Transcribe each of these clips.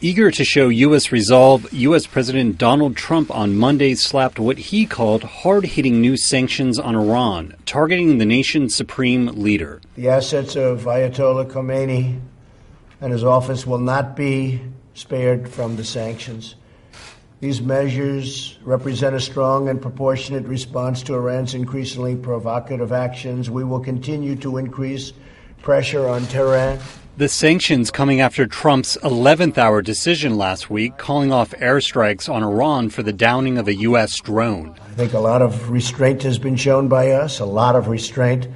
Eager to show U.S. resolve, U.S. President Donald Trump on Monday slapped what he called hard-hitting new sanctions on Iran, targeting the nation's supreme leader. The assets of Ayatollah Khamenei and his office will not be spared from the sanctions. These measures represent a strong and proportionate response to Iran's increasingly provocative actions. We will continue to increase pressure on Tehran. The sanctions coming after Trump's 11th-hour decision last week calling off airstrikes on Iran for the downing of a U.S. drone. I think a lot of restraint has been shown by us, a lot of restraint,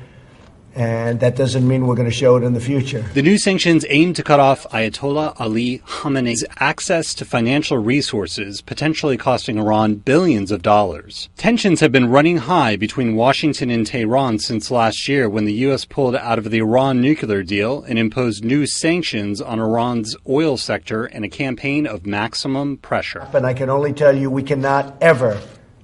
and that doesn't mean we're going to show it in the future. The new sanctions aim to cut off Ayatollah Ali Khamenei's access to financial resources, potentially costing Iran billions of dollars. Tensions have been running high between Washington and Tehran since last year when the U.S. pulled out of the Iran nuclear deal and imposed new sanctions on Iran's oil sector in a campaign of maximum pressure. And I can only tell you we cannot ever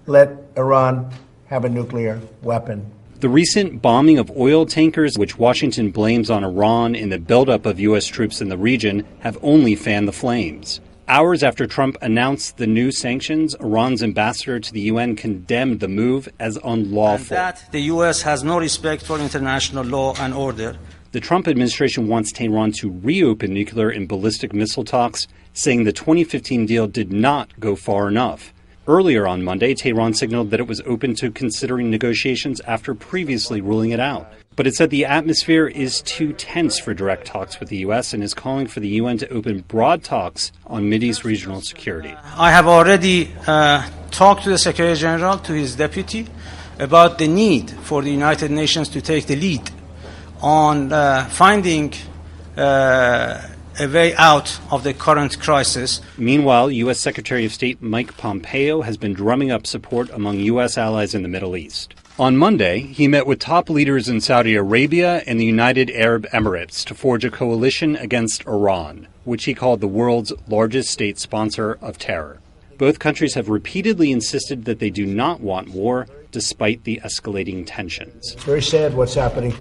let Iran have a nuclear weapon. The recent bombing of oil tankers, which Washington blames on Iran in the buildup of U.S. troops in the region, have only fanned the flames. Hours after Trump announced the new sanctions, Iran's ambassador to the UN condemned the move as unlawful. And that the U.S. has no respect for international law and order. The Trump administration wants Tehran to reopen nuclear and ballistic missile talks, saying the 2015 deal did not go far enough. Earlier on Monday, Tehran signaled that it was open to considering negotiations after previously ruling it out. But it said the atmosphere is too tense for direct talks with the U.S. and is calling for the UN to open broad talks on Mideast regional security. I have already talked to the Secretary General, to his deputy, about the need for the United Nations to take the lead on finding a way out of the current crisis. Meanwhile, U.S. Secretary of State Mike Pompeo has been drumming up support among U.S. allies in the Middle East. On Monday, he met with top leaders in Saudi Arabia and the United Arab Emirates to forge a coalition against Iran, which he called the world's largest state sponsor of terror. Both countries have repeatedly insisted that they do not want war, despite the escalating tensions. It's very sad what's happening.